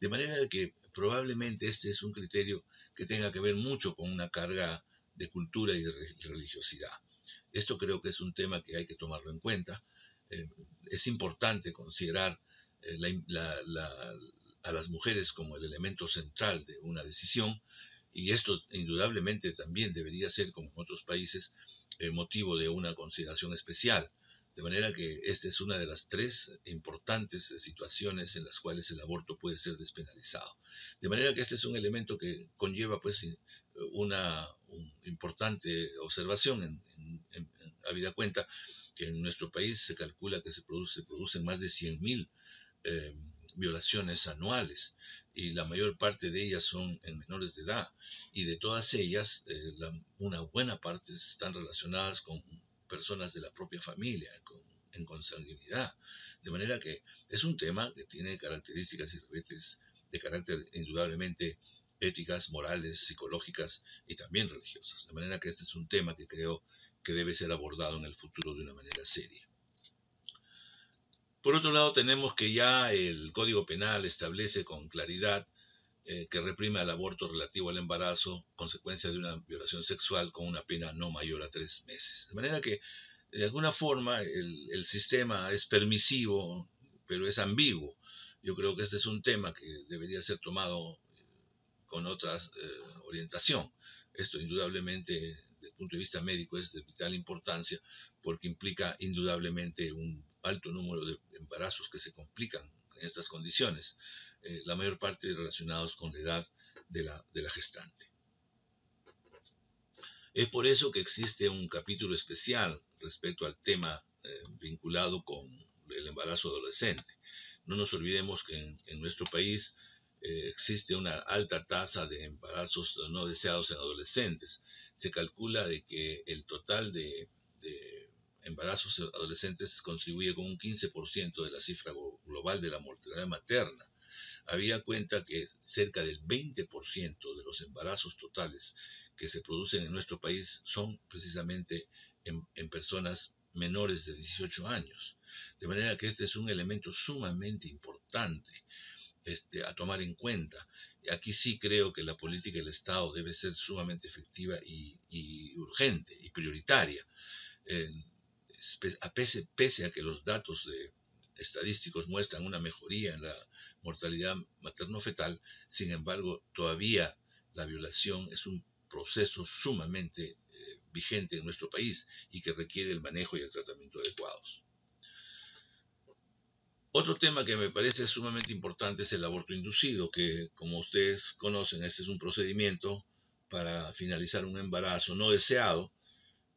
De manera de que probablemente este es un criterio que tenga que ver mucho con una carga de cultura y de religiosidad. Esto creo que es un tema que hay que tomarlo en cuenta. Es importante considerar a las mujeres como el elemento central de una decisión, y esto indudablemente también debería ser, como en otros países, motivo de una consideración especial. De manera que esta es una de las tres importantes situaciones en las cuales el aborto puede ser despenalizado. De manera que este es un elemento que conlleva pues una importante observación habida cuenta que en nuestro país se calcula que se producen más de 100.000 violaciones anuales y la mayor parte de ellas son en menores de edad, y de todas ellas una buena parte están relacionadas con personas de la propia familia, en consanguinidad. De manera que es un tema que tiene características y revetes de carácter indudablemente éticas, morales, psicológicas y también religiosas. De manera que este es un tema que creo que debe ser abordado en el futuro de una manera seria. Por otro lado, tenemos que ya el Código Penal establece con claridad que reprime el aborto relativo al embarazo, consecuencia de una violación sexual, con una pena no mayor a 3 meses. De manera que, de alguna forma, el sistema es permisivo, pero es ambiguo. Yo creo que este es un tema que debería ser tomado con otra orientación. Esto indudablemente, desde el punto de vista médico, es de vital importancia porque implica indudablemente un alto número de embarazos que se complican en estas condiciones, la mayor parte relacionados con la edad de la gestante. Es por eso que existe un capítulo especial respecto al tema vinculado con el embarazo adolescente. No nos olvidemos que en nuestro país existe una alta tasa de embarazos no deseados en adolescentes. Se calcula de que el total de embarazos adolescentes contribuye con un 15% de la cifra global de la mortalidad materna. Había cuenta que cerca del 20% de los embarazos totales que se producen en nuestro país son precisamente en personas menores de 18 años. De manera que este es un elemento sumamente importante a tomar en cuenta. Aquí sí creo que la política del Estado debe ser sumamente efectiva y urgente y prioritaria. Pese a que los datos estadísticos muestran una mejoría en la mortalidad materno-fetal, sin embargo, todavía la violación es un proceso sumamente vigente en nuestro país y que requiere el manejo y el tratamiento adecuados. Otro tema que me parece sumamente importante es el aborto inducido, que como ustedes conocen, este es un procedimiento para finalizar un embarazo no deseado,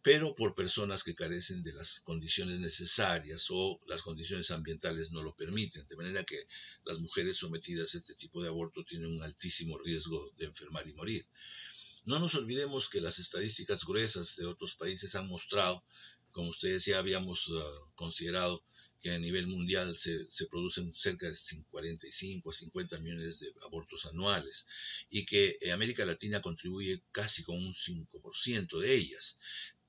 pero por personas que carecen de las condiciones necesarias o las condiciones ambientales no lo permiten, de manera que las mujeres sometidas a este tipo de aborto tienen un altísimo riesgo de enfermar y morir. No nos olvidemos que las estadísticas gruesas de otros países han mostrado, como ustedes ya habíamos considerado, que a nivel mundial se producen cerca de 45 a 50 millones de abortos anuales y que América Latina contribuye casi con un 5% de ellas.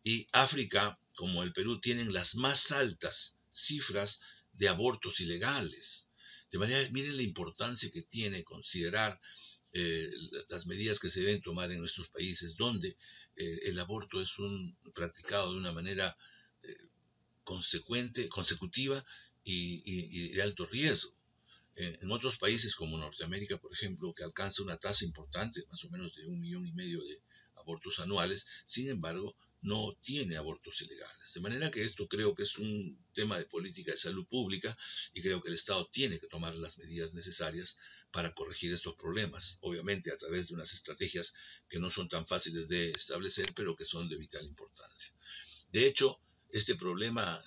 Y África, como el Perú, tienen las más altas cifras de abortos ilegales. De manera, miren la importancia que tiene considerar eh, las medidas que se deben tomar en nuestros países, donde el aborto es practicado de una manera eh, consecutiva y de alto riesgo. En otros países como Norteamérica, por ejemplo, que alcanza una tasa importante, más o menos de 1,5 millones de abortos anuales, sin embargo, no tiene abortos ilegales. De manera que esto creo que es un tema de política de salud pública y creo que el Estado tiene que tomar las medidas necesarias para corregir estos problemas, obviamente a través de unas estrategias que no son tan fáciles de establecer, pero que son de vital importancia. De hecho, este problema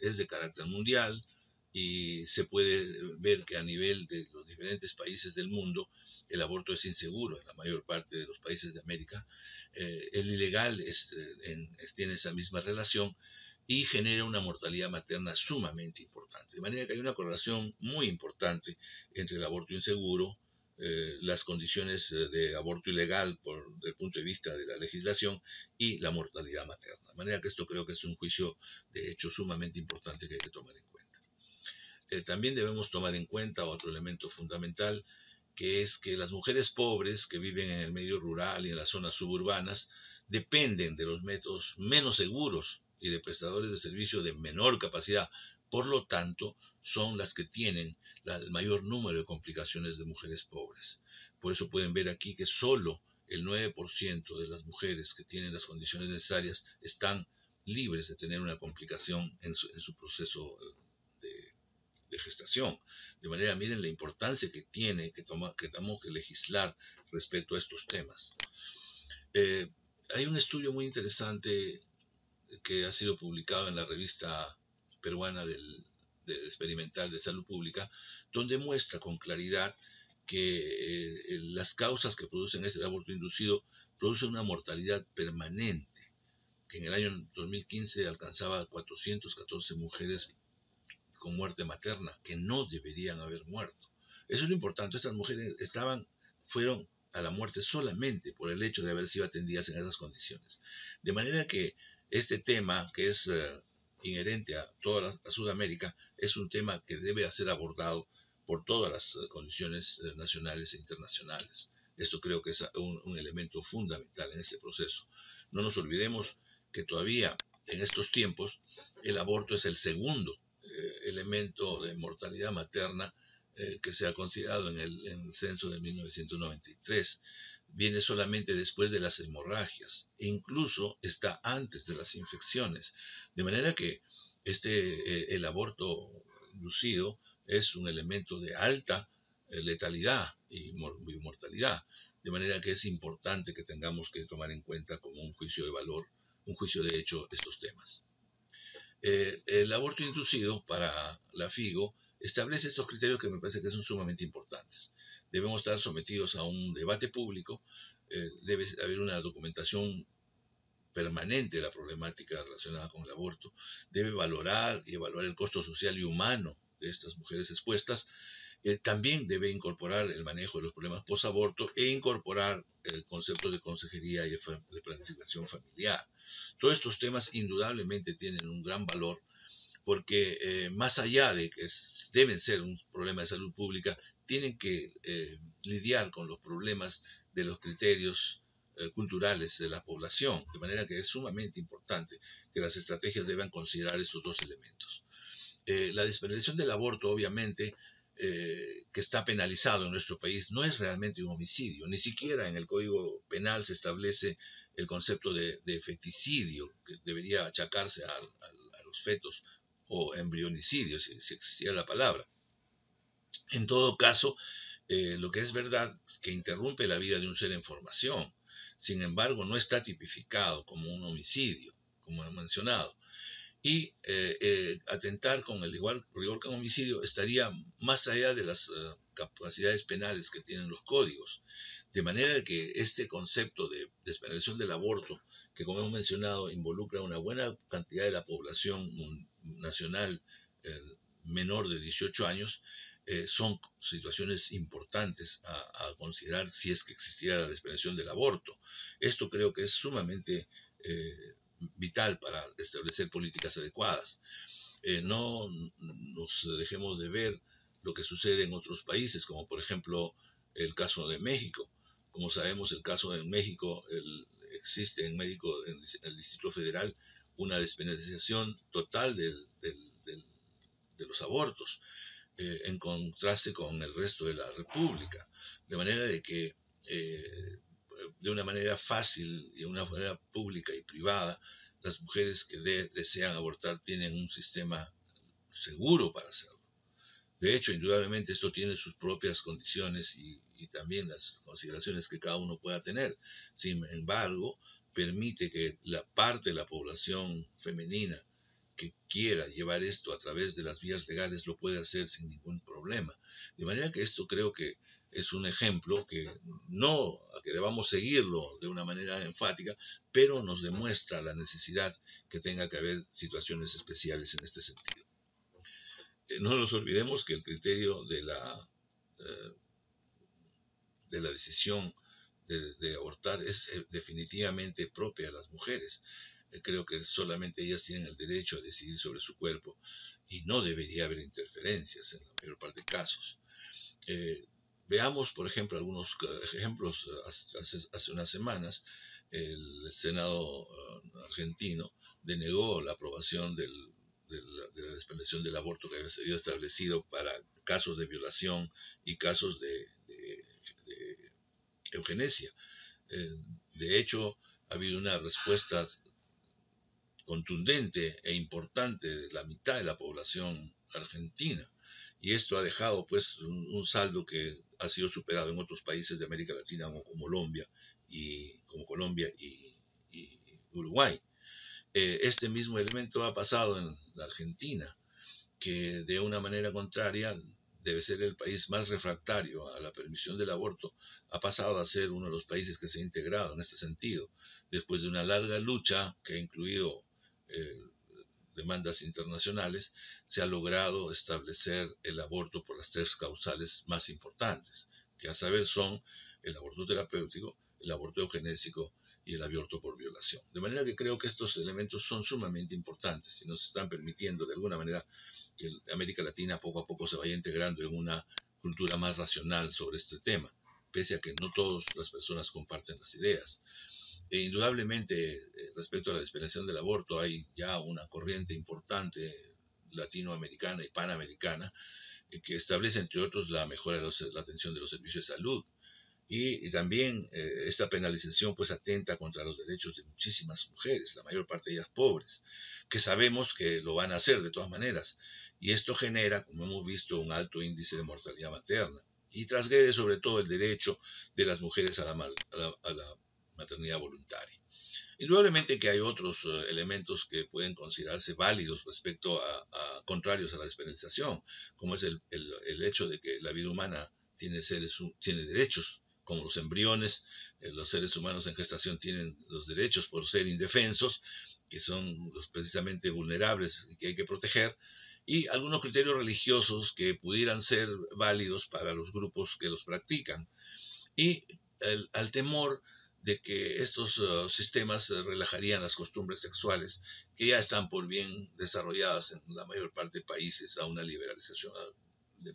es de carácter mundial y se puede ver que a nivel de los diferentes países del mundo el aborto es inseguro en la mayor parte de los países de América. El ilegal tiene esa misma relación y genera una mortalidad materna sumamente importante. De manera que hay una correlación muy importante entre el aborto inseguro, las condiciones de aborto ilegal desde el punto de vista de la legislación y la mortalidad materna. De manera que esto creo que es un juicio de hecho sumamente importante que hay que tomar en cuenta. También debemos tomar en cuenta otro elemento fundamental, que es que las mujeres pobres que viven en el medio rural y en las zonas suburbanas dependen de los métodos menos seguros y de prestadores de servicio de menor capacidad. Por lo tanto, son las que tienen el mayor número de complicaciones de mujeres pobres. Por eso pueden ver aquí que solo el 9% de las mujeres que tienen las condiciones necesarias están libres de tener una complicación en su proceso de gestación. De manera, miren la importancia que tiene que tenemos que legislar respecto a estos temas. Hay un estudio muy interesante que ha sido publicado en la revista peruana del experimental de salud pública, donde muestra con claridad que las causas que producen este aborto inducido producen una mortalidad permanente, que en el año 2015 alcanzaba a 414 mujeres con muerte materna, que no deberían haber muerto. Eso es lo importante, estas mujeres fueron a la muerte solamente por el hecho de haber sido atendidas en esas condiciones. De manera que este tema, que es inherente a toda Sudamérica, es un tema que debe ser abordado por todas las condiciones nacionales e internacionales. Esto creo que es un elemento fundamental en este proceso. No nos olvidemos que todavía en estos tiempos el aborto es el segundo elemento de mortalidad materna que se ha considerado en el censo de 1993. Viene solamente después de las hemorragias e incluso está antes de las infecciones. De manera que el aborto inducido es un elemento de alta letalidad y mortalidad. De manera que es importante que tengamos que tomar en cuenta como un juicio de valor, un juicio de hecho, estos temas. El aborto inducido para la FIGO establece estos criterios que me parece que son sumamente importantes. Debemos estar sometidos a un debate público, debe haber una documentación permanente de la problemática relacionada con el aborto, debe valorar y evaluar el costo social y humano de estas mujeres expuestas, también debe incorporar el manejo de los problemas posaborto e incorporar el concepto de consejería y de planificación familiar. Todos estos temas indudablemente tienen un gran valor porque más allá de que deben ser un problema de salud pública, tienen que lidiar con los problemas de los criterios culturales de la población, de manera que es sumamente importante que las estrategias deban considerar estos dos elementos. La despenalización del aborto, obviamente, que está penalizado en nuestro país, no es realmente un homicidio. Ni siquiera en el Código Penal se establece el concepto de feticidio, que debería achacarse a los fetos, o embrionicidio, si existiera la palabra. En todo caso, lo que es verdad es que interrumpe la vida de un ser en formación. Sin embargo, no está tipificado como un homicidio, como he mencionado. Y atentar con el igual rigor que un homicidio estaría más allá de las capacidades penales que tienen los códigos. De manera que este concepto de despenalización del aborto, que como hemos mencionado involucra una buena cantidad de la población nacional menor de 18 años, son situaciones importantes a considerar si es que existiera la despenalización del aborto. Esto creo que es sumamente vital para establecer políticas adecuadas. No nos dejemos de ver lo que sucede en otros países, como por ejemplo el caso de México. Como sabemos, el caso de México, existe en el Distrito Federal una despenalización total de los abortos, en contraste con el resto de la República, de manera de que de una manera fácil y de una manera pública y privada, las mujeres que desean abortar tienen un sistema seguro para hacerlo. De hecho, indudablemente esto tiene sus propias condiciones y también las consideraciones que cada uno pueda tener. Sin embargo, permite que la parte de la población femenina que quiera llevar esto a través de las vías legales lo puede hacer sin ningún problema. De manera que esto creo que es un ejemplo que no a que debamos seguirlo de una manera enfática, pero nos demuestra la necesidad que tenga que haber situaciones especiales en este sentido. No nos olvidemos que el criterio de la decisión de abortar es definitivamente propia de las mujeres. Creo que solamente ellas tienen el derecho a decidir sobre su cuerpo y no debería haber interferencias en la mayor parte de casos. Veamos, por ejemplo, algunos ejemplos. Hace unas semanas el Senado argentino denegó la aprobación de la despenalización del aborto que había sido establecido para casos de violación y casos de eugenesia. De hecho, ha habido una respuesta contundente e importante de la mitad de la población argentina, y esto ha dejado pues un saldo que ha sido superado en otros países de América Latina como Colombia y Uruguay. Este mismo elemento ha pasado en la Argentina, que de una manera contraria debe ser el país más refractario a la permisión del aborto, ha pasado a ser uno de los países que se ha integrado en este sentido, después de una larga lucha que ha incluido demandas internacionales. Se ha logrado establecer el aborto por las tres causales más importantes, que a saber son el aborto terapéutico, el aborto eugenésico y el aborto por violación. De manera que creo que estos elementos son sumamente importantes y nos están permitiendo de alguna manera que América Latina poco a poco se vaya integrando en una cultura más racional sobre este tema, pese a que no todas las personas comparten las ideas. Indudablemente, respecto a la despenalización del aborto, hay ya una corriente importante latinoamericana y panamericana que establece, entre otros, la mejora de la atención de los servicios de salud. Y también esta penalización pues atenta contra los derechos de muchísimas mujeres, la mayor parte de ellas pobres, que sabemos que lo van a hacer de todas maneras. Y esto genera, como hemos visto, un alto índice de mortalidad materna y transgrede sobre todo el derecho de las mujeres a la maternidad voluntaria. Indudablemente que hay otros elementos que pueden considerarse válidos respecto a contrarios a la despenalización, como es el hecho de que la vida humana tiene derechos, como los embriones. Los seres humanos en gestación tienen los derechos por ser indefensos, que son los precisamente vulnerables y que hay que proteger, y algunos criterios religiosos que pudieran ser válidos para los grupos que los practican, y al temor de que estos sistemas relajarían las costumbres sexuales que ya están por bien desarrolladas en la mayor parte de países a una liberalización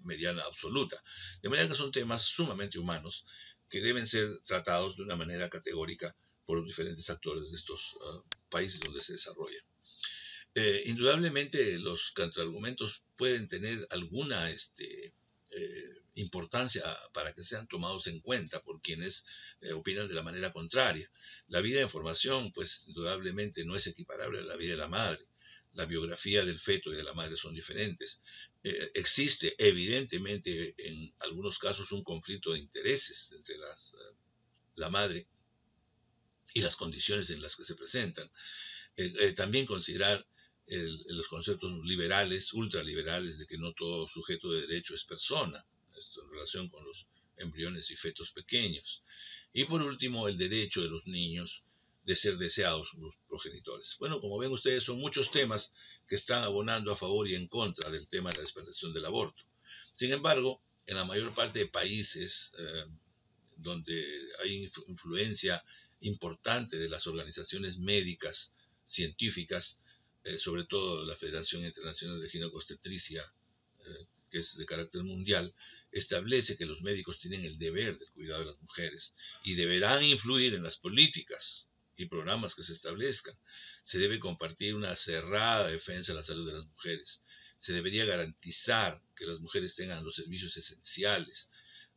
mediana absoluta. De manera que son temas sumamente humanos que deben ser tratados de una manera categórica por los diferentes actores de estos países donde se desarrollan. Indudablemente los contraargumentos pueden tener alguna importancia para que sean tomados en cuenta por quienes opinan de la manera contraria. La vida en formación, pues indudablemente no es equiparable a la vida de la madre. La biografía del feto y de la madre son diferentes. Existe evidentemente en algunos casos un conflicto de intereses entre la madre y las condiciones en las que se presentan. También considerar los conceptos liberales, ultraliberales, de que no todo sujeto de derecho es persona, esto en relación con los embriones y fetos pequeños. Y por último, el derecho de los niños de ser deseados por los progenitores. Bueno, como ven ustedes, son muchos temas que están abonando a favor y en contra del tema de la despenalización del aborto. Sin embargo, en la mayor parte de países donde hay influencia importante de las organizaciones médicas, científicas, sobre todo la Federación Internacional de Ginecobstetricia, que es de carácter mundial, establece que los médicos tienen el deber del cuidado de las mujeres y deberán influir en las políticas y programas que se establezcan. Se debe compartir una cerrada defensa de la salud de las mujeres. Se debería garantizar que las mujeres tengan los servicios esenciales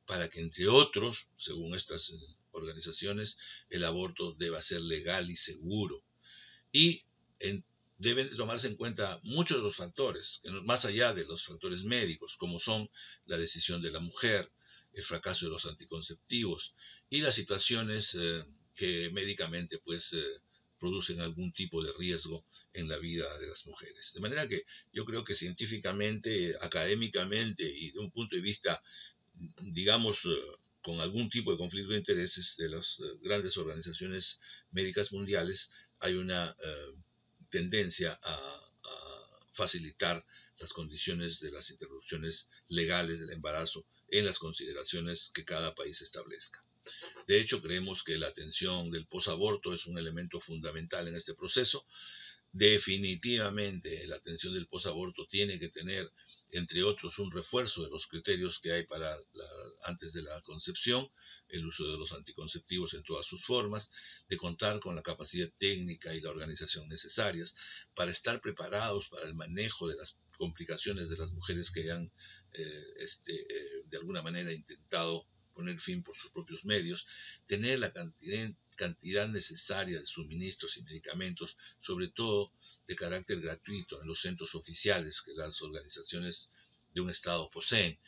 para que, entre otros, según estas organizaciones, el aborto deba ser legal y seguro. Y deben tomarse en cuenta muchos de los factores, más allá de los factores médicos, como son la decisión de la mujer, el fracaso de los anticonceptivos y las situaciones que médicamente producen algún tipo de riesgo en la vida de las mujeres. De manera que yo creo que científicamente, académicamente y de un punto de vista, digamos, con algún tipo de conflicto de intereses de las grandes organizaciones médicas mundiales, hay una tendencia a facilitar las condiciones de las interrupciones legales del embarazo en las consideraciones que cada país establezca. De hecho, creemos que la atención del posaborto es un elemento fundamental en este proceso. Definitivamente la atención del posaborto tiene que tener, entre otros, un refuerzo de los criterios que hay para antes de la concepción, el uso de los anticonceptivos en todas sus formas, de contar con la capacidad técnica y la organización necesarias para estar preparados para el manejo de las complicaciones de las mujeres que han de alguna manera intentado poner fin por sus propios medios, tener la cantidad necesaria de suministros y medicamentos, sobre todo de carácter gratuito en los centros oficiales que las organizaciones de un Estado poseen,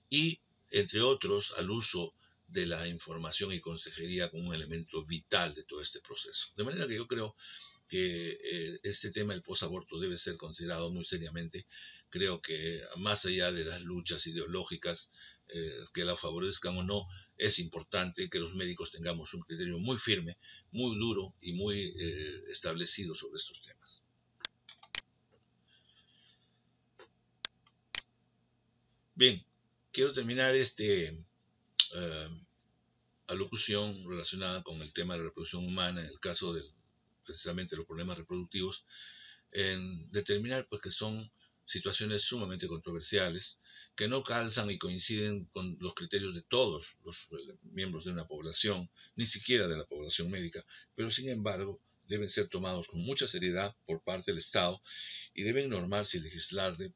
y, entre otros, al uso de la información y consejería como un elemento vital de todo este proceso. De manera que yo creo que este tema del posaborto debe ser considerado muy seriamente. Creo que más allá de las luchas ideológicas que la favorezcan o no, es importante que los médicos tengamos un criterio muy firme, muy duro y muy establecido sobre estos temas. Bien, quiero terminar esta alocución relacionada con el tema de la reproducción humana en el caso de precisamente los problemas reproductivos, en determinar pues que son situaciones sumamente controversiales que no calzan y coinciden con los criterios de todos los miembros de una población, ni siquiera de la población médica, pero sin embargo deben ser tomados con mucha seriedad por parte del Estado y deben normarse y legislarse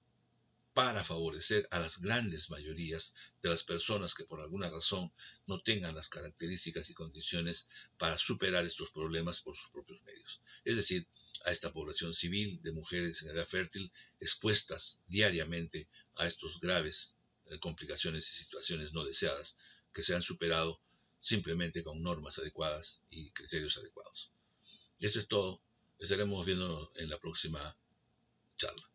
para favorecer a las grandes mayorías de las personas que por alguna razón no tengan las características y condiciones para superar estos problemas por sus propios medios. Es decir, a esta población civil de mujeres en edad fértil expuestas diariamente a estos graves complicaciones y situaciones no deseadas que se han superado simplemente con normas adecuadas y criterios adecuados. Y esto es todo. Estaremos viéndonos en la próxima charla.